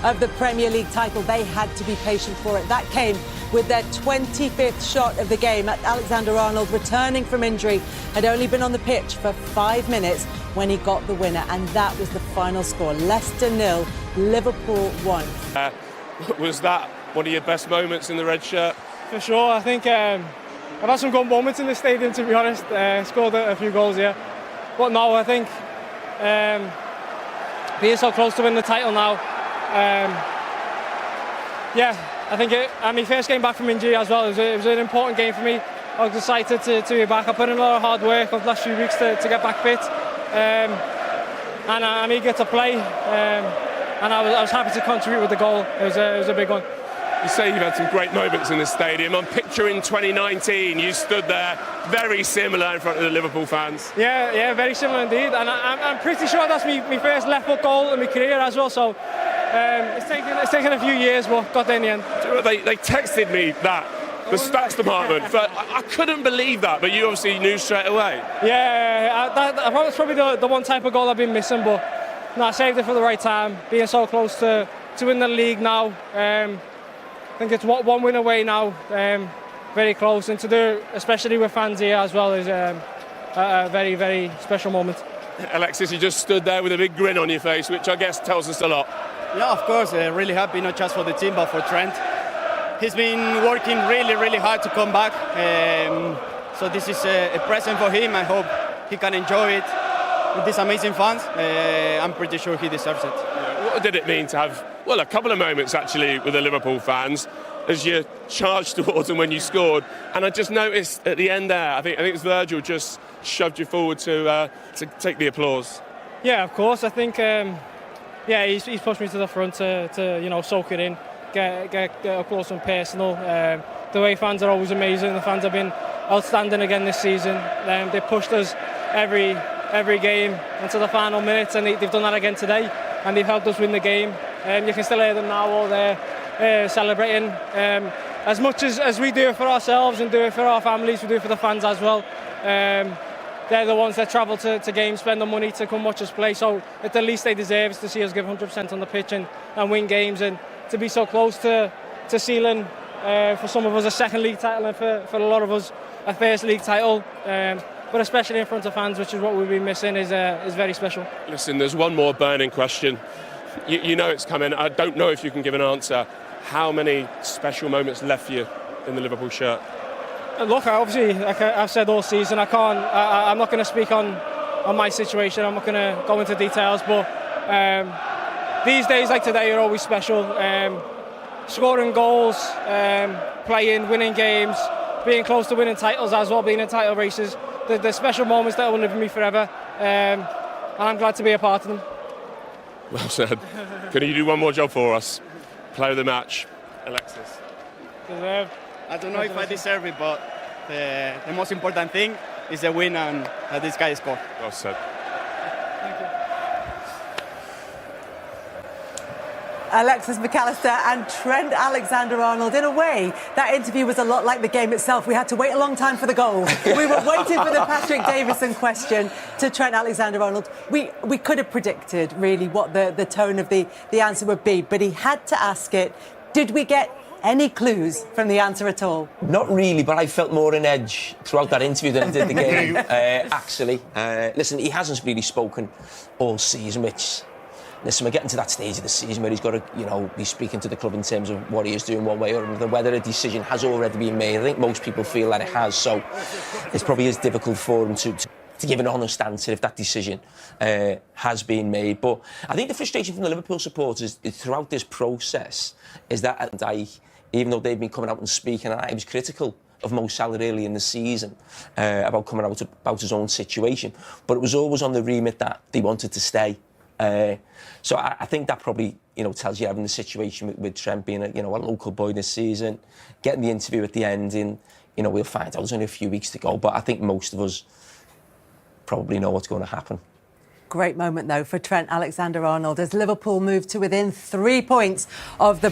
of the Premier League title. They had to be patient for it. That came with their 25th shot of the game. Alexander-Arnold, returning from injury, had only been on the pitch for 5 minutes when he got the winner, and that was the final score. Leicester 0, Liverpool 1. Was that one of your best moments in the red shirt? For sure. I think I've had some good moments in the stadium, to be honest. Scored a few goals here. But no, I think being so close to winning the title now, I think my first game back from injury as well. It was an important game for me. I was excited to be back. I put in a lot of hard work over the last few weeks to get back fit. And I'm eager to play. And I was happy to contribute with the goal. It was a big one. You say you've had some great moments in the stadium. I'm picturing 2019. You stood there, very similar in front of the Liverpool fans. Yeah, very similar indeed. And I'm pretty sure that's my first left-foot goal in my career as well. So it's taken a few years, but got there in the end. They texted me that, the stats department, but I couldn't believe that. But you obviously knew straight away. Yeah, that's probably the one type of goal I've been missing. But no, I saved it for the right time. Being so close to win the league now. I think it's one win away now, very close, and to do, especially with fans here as well, is a very, very special moment. Alexis, you just stood there with a big grin on your face, which I guess tells us a lot. Yeah, of course, really happy, not just for the team, but for Trent. He's been working really, really hard to come back, so this is a present for him. I hope he can enjoy it with these amazing fans. I'm pretty sure he deserves it. What did it mean to have, well, a couple of moments actually with the Liverpool fans as you charged towards them when you scored? And I just noticed at the end there, I think it's Virgil just shoved you forward to take the applause. Yeah, of course. I think he's pushed me to the front to soak it in, get up close and personal. The way fans are always amazing. The fans have been outstanding again this season. They pushed us every game until the final minutes, and they've done that again today. And they've helped us win the game. You can still hear them now all there celebrating. As much as we do it for ourselves and do it for our families, we do it for the fans as well. They're the ones that travel to games, spend the money to come watch us play. So at the least they deserve is to see us give 100% on the pitch and win games, and to be so close to sealing for some of us a second league title, and for a lot of us a first league title. But especially in front of fans, which is what we've been missing, is very special. Listen, there's one more burning question. You know it's coming. I don't know if you can give an answer. How many special moments left for you in the Liverpool shirt? Look, obviously, like I've said all season, I'm not going to speak on my situation. I'm not going to go into details. But these days like today are always special. Scoring goals, playing, winning games, being close to winning titles as well, being in title races. The special moments that will live with me forever, and I'm glad to be a part of them. Well said. Can you do one more job for us? Player of the match, Alexis. Deserved. I don't know if I deserve it, but the most important thing is the win and that this guy scored. Well said. Thank you. Alexis McAllister and Trent Alexander-Arnold. In a way, that interview was a lot like the game itself. We had to wait a long time for the goal. We were waiting for the Patrick Davison question to Trent Alexander-Arnold. We could have predicted, really, what the tone of the answer would be, but he had to ask it. Did we get any clues from the answer at all? Not really, but I felt more an edge throughout that interview than I did the game, actually. Listen, he hasn't really spoken all season, which... Listen, we're getting to that stage of the season where he's got to, be speaking to the club in terms of what he is doing one way or another, whether a decision has already been made. I think most people feel that it has, so it's probably as difficult for him to give an honest answer if that decision has been made. But I think the frustration from the Liverpool supporters throughout this process is that even though they've been coming out and speaking, and I was critical of Mo Salah early in the season about coming out about his own situation, but it was always on the remit that they wanted to stay. So I think that probably, tells you having the situation with Trent being a local boy this season, getting the interview at the end, and we'll find out. There's only a few weeks to go, but I think most of us probably know what's going to happen. Great moment, though, for Trent Alexander-Arnold as Liverpool moved to within 3 points of the...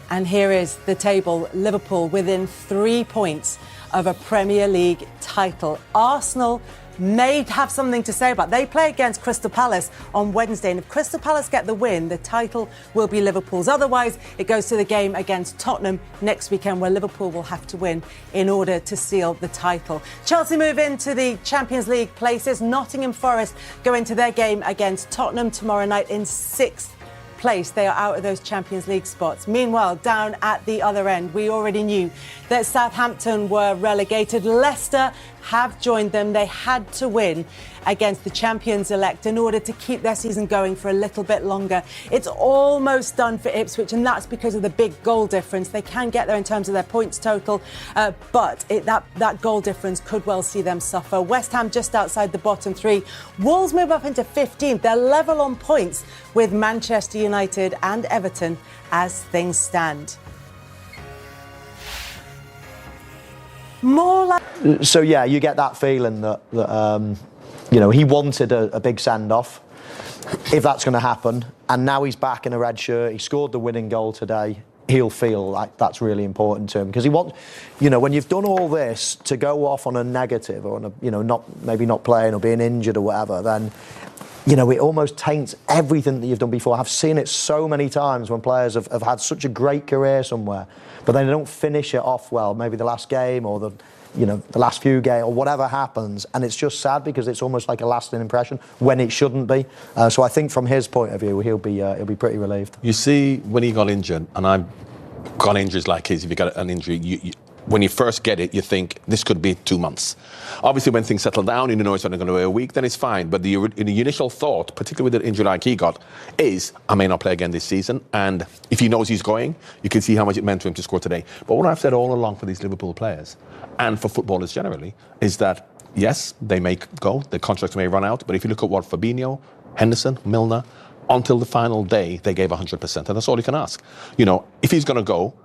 And here is the table. Liverpool within 3 points of a Premier League title. Arsenal may have something to say about. They play against Crystal Palace on Wednesday, and if Crystal Palace get the win, the title will be Liverpool's. Otherwise, it goes to the game against Tottenham next weekend, where Liverpool will have to win in order to seal the title. Chelsea move into the Champions League places. Nottingham Forest go into their game against Tottenham tomorrow night in 6th place. They are out of those Champions League spots. Meanwhile, down at the other end, we already knew that Southampton were relegated. Leicester have joined them. They had to win against the champions-elect in order to keep their season going for a little bit longer. It's almost done for Ipswich, and that's because of the big goal difference. They can get there in terms of their points total, but that goal difference could well see them suffer. West Ham just outside the bottom 3. Wolves move up into 15th. They're level on points with Manchester United and Everton as things stand. So yeah, you get that feeling that he wanted a big send-off, if that's going to happen, and now he's back in a red shirt. He scored the winning goal today. He'll feel like that's really important to him, because he wants, when you've done all this, to go off on a negative or on a, not playing or being injured or whatever, then it almost taints everything that you've done before. I've seen it so many times when players have had such a great career somewhere, but then they don't finish it off well, maybe the last game or the last few games or whatever happens, and it's just sad because it's almost like a lasting impression when it shouldn't be. So I think from his point of view, he'll be pretty relieved. You see, when he got injured, and I've got injuries like his, if you got an injury, when you first get it, you think this could be 2 months. Obviously, when things settle down, it's only going to be a week, then it's fine. But the initial thought, particularly with the injury like he got, is, I may not play again this season. And if he knows he's going, you can see how much it meant to him to score today. But what I've said all along for these Liverpool players, and for footballers generally, is that, yes, they may go, their contracts may run out. But if you look at what Fabinho, Henderson, Milner, until the final day, they gave 100%. And that's all you can ask. If he's going to go,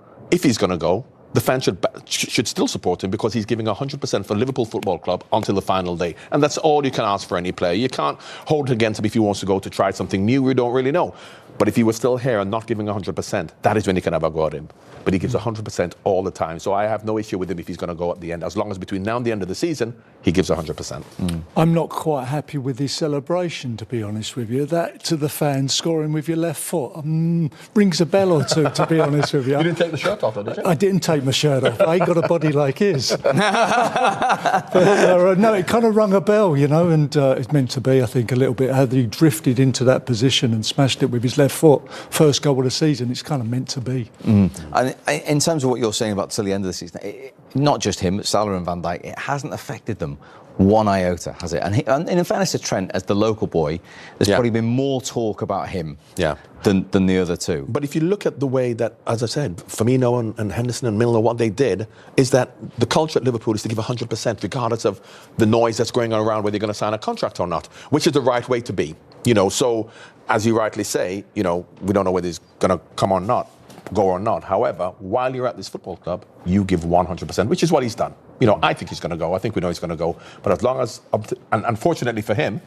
the fans should still support him, because he's giving 100% for Liverpool Football Club until the final day. And that's all you can ask for any player. You can't hold it against him if he wants to go to try something new. We don't really know. But if he was still here and not giving 100%, that is when you can have a go at him. But he gives 100% all the time. So I have no issue with him if he's going to go at the end. As long as between now and the end of the season, he gives 100%. I'm not quite happy with his celebration, to be honest with you. That to the fans, scoring with your left foot, rings a bell or two, to be honest with you. You didn't take the shirt off, though, did you? I didn't take my shirt off. I ain't got a body like his. But, no, it kind of rung a bell, and it's meant to be, I think, a little bit. How he drifted into that position and smashed it with his left foot. First goal of the season, it's kind of meant to be. And in terms of what you're saying about till the end of the season, not just him, but Salah and Van Dijk, it hasn't affected them one iota, has it? And in fairness to Trent, as the local boy, there's probably been more talk about him than the other two. But if you look at the way that, as I said, Firmino and Henderson and Milner, what they did is that the culture at Liverpool is to give 100%, regardless of the noise that's going on around whether you're going to sign a contract or not, which is the right way to be. So, as you rightly say, we don't know whether he's going to come or not, go or not. However, while you're at this football club, you give 100%, which is what he's done. I think he's going to go. I think we know he's going to go. But as long as, and unfortunately for him,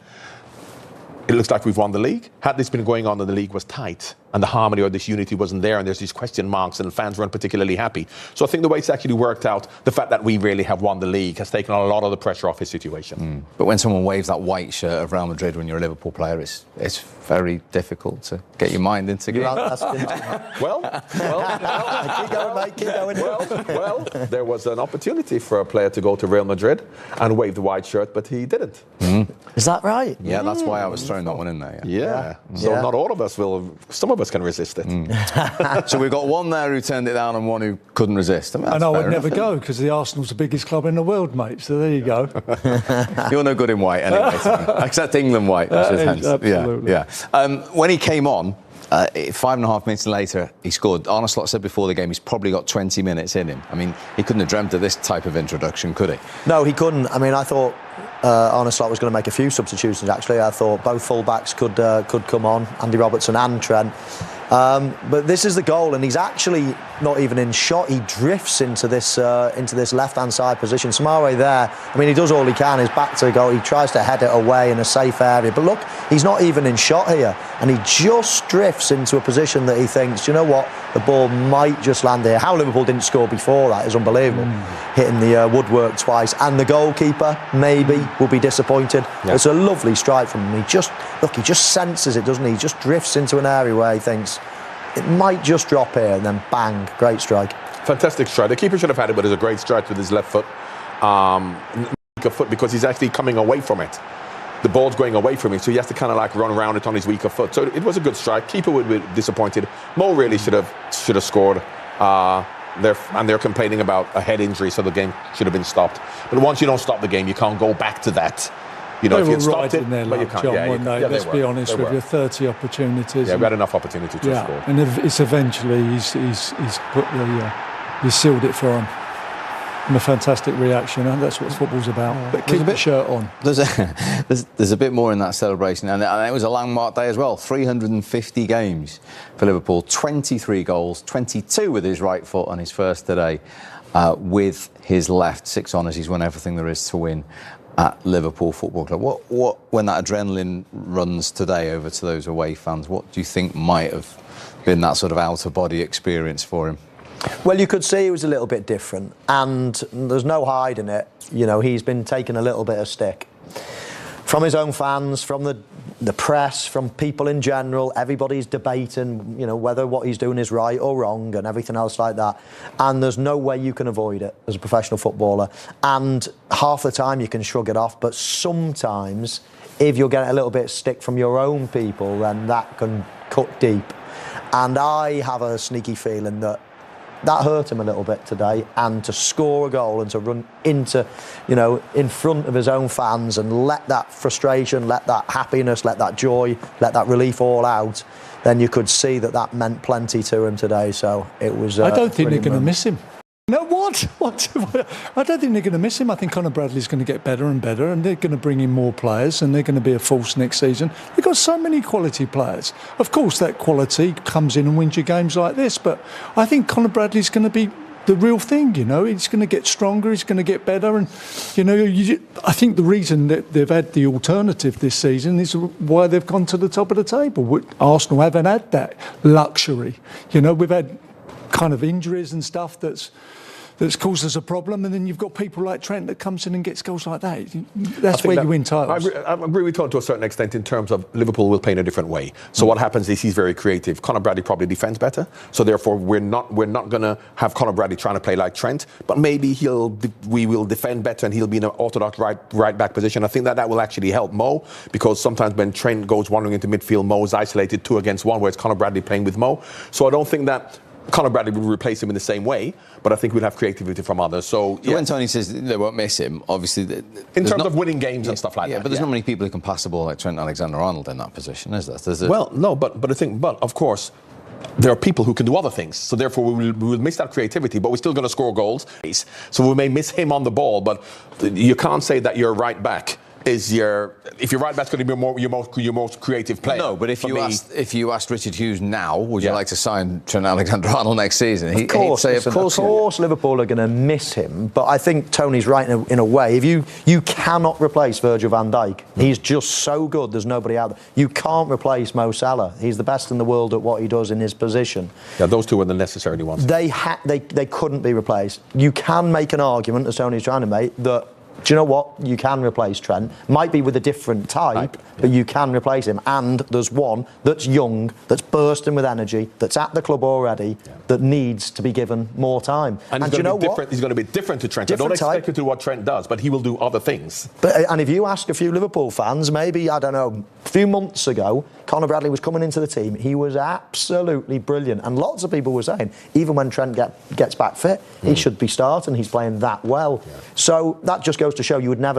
it looks like we've won the league. Had this been going on and the league was tight and the harmony or this unity wasn't there and there's these question marks and fans weren't particularly happy. So I think the way it's actually worked out, the fact that we really have won the league has taken a lot of the pressure off his situation. But when someone waves that white shirt of Real Madrid when you're a Liverpool player, it's very difficult to get your mind into it. Well, Keep going, mate, keep going. Well, there was an opportunity for a player to go to Real Madrid and wave the white shirt, but he didn't. Is that right? Yeah, that's why I was throwing that one in there. Yeah. So not all of us will. Some of us can resist it. So we've got one there who turned it down and one who couldn't resist. And I would never go, because the Arsenal's the biggest club in the world, mate. So there you go. You're no good in white anyway, except England white. Which is absolutely. Yeah. When he came on, 5.5 minutes later, he scored. Arne Slot said before the game he's probably got 20 minutes in him. I mean, he couldn't have dreamt of this type of introduction, could he? No, he couldn't. I mean, I thought Arne Slot was going to make a few substitutions, actually. I thought both full-backs could come on, Andy Robertson and Trent. But this is the goal, and he's actually not even in shot. He drifts into this left-hand side position. Samawe there, I mean, he does all he can. He's back to the goal. He tries to head it away in a safe area. But look, he's not even in shot here. And he just drifts into a position that he thinks, you know what, the ball might just land here. How Liverpool didn't score before that is unbelievable. Hitting the woodwork twice. And the goalkeeper, maybe, will be disappointed. Yeah. It's a lovely strike from him. He just senses it, doesn't he? He just drifts into an area where he thinks, it might just drop here, and then bang, great strike. Fantastic strike. The keeper should have had it, but it's a great strike with his left foot. Weaker foot, because he's actually coming away from it. The ball's going away from him, so he has to kind of like run around it on his weaker foot. So it was a good strike. Keeper would be disappointed. Mo really should have scored. They're complaining about a head injury, so the game should have been stopped. But once you don't stop the game, you can't go back to that. You know, they if were you stopped right it, in their but you luck, can't. John, Yeah, weren't they? Let's be honest with you, 30 opportunities. Yeah, we had enough opportunity to score. And it's eventually he's put he's sealed it for him. And a fantastic reaction, and that's what football's about. But keep the shirt on. There's a bit more in that celebration, and it was a landmark day as well. 350 games for Liverpool, 23 goals, 22 with his right foot on his first today, with his left, 6 honours. He's won everything there is to win at Liverpool Football Club. What when that adrenaline runs today over to those away fans, what do you think might have been that sort of out-of-body experience for him? Well, you could see it was a little bit different, and there's no hiding it. You know, he's been taking a little bit of stick from his own fans, from the press, from people in general. Everybody's debating, you know, whether what he's doing is right or wrong and everything else like that. And there's no way you can avoid it as a professional footballer. And half the time you can shrug it off, but sometimes if you're getting a little bit of stick from your own people, then that can cut deep. And I have a sneaky feeling that hurt him a little bit today, and to score a goal and to run into, you know, in front of his own fans and let that frustration, let that happiness, let that joy, let that relief all out, then you could see that meant plenty to him today. So it was. I don't think they're going to miss him. No, what? I don't think they're going to miss him. I think Conor Bradley's going to get better and better, and they're going to bring in more players, and they're going to be a force next season. They've got so many quality players. Of course, that quality comes in and wins you games like this, but I think Conor Bradley's going to be the real thing, you know. He's going to get stronger, he's going to get better, and, you know, I think the reason that they've had the alternative this season is why they've gone to the top of the table. Arsenal haven't had that luxury. You know, we've had kind of injuries and stuff that's caused us a problem, and then you've got people like Trent that comes in and gets goals like that. That's where you win titles. I agree with Todd to a certain extent in terms of Liverpool will play in a different way. So what happens is he's very creative. Conor Bradley probably defends better, so therefore we're not going to have Conor Bradley trying to play like Trent, but maybe we will defend better and he'll be in an orthodox right back position. I think that will actually help Mo, because sometimes when Trent goes wandering into midfield, Mo is isolated 2 against 1, where it's Conor Bradley playing with Mo. So I don't think that Conor Bradley will replace him in the same way, but I think we'll have creativity from others. So yeah. When Tony says they won't miss him, obviously in terms of winning games and stuff like that. But there's not many people who can pass the ball like Trent Alexander-Arnold in that position, is there? Well, no, but of course, there are people who can do other things. So therefore, we will miss that creativity, but we're still going to score goals. So we may miss him on the ball, but you can't say that your right back is if your right back's going to be your most creative player. No, but if you asked Richard Hughes now, would you like to sign Trent Alexander-Arnold next season? He'd say, of course Liverpool are going to miss him. But I think Tony's right in a way. If you cannot replace Virgil van Dijk, he's just so good. There's nobody out there. You can't replace Mo Salah. He's the best in the world at what he does in his position. Yeah, those two are the necessary ones. They couldn't be replaced. You can make an argument, as Tony's trying to make, that, do you know what? You can replace Trent. Might be with a different type, but you can replace him. And there's one that's young, that's bursting with energy, that's at the club already, that needs to be given more time. And do you know what? He's going to be different to Trent. I don't expect him to do what Trent does, but he will do other things. And if you ask a few Liverpool fans, maybe, I don't know, a few months ago, Conor Bradley was coming into the team. He was absolutely brilliant. And lots of people were saying, even when Trent gets back fit, he should be starting. He's playing that well. So that just goes to show you would never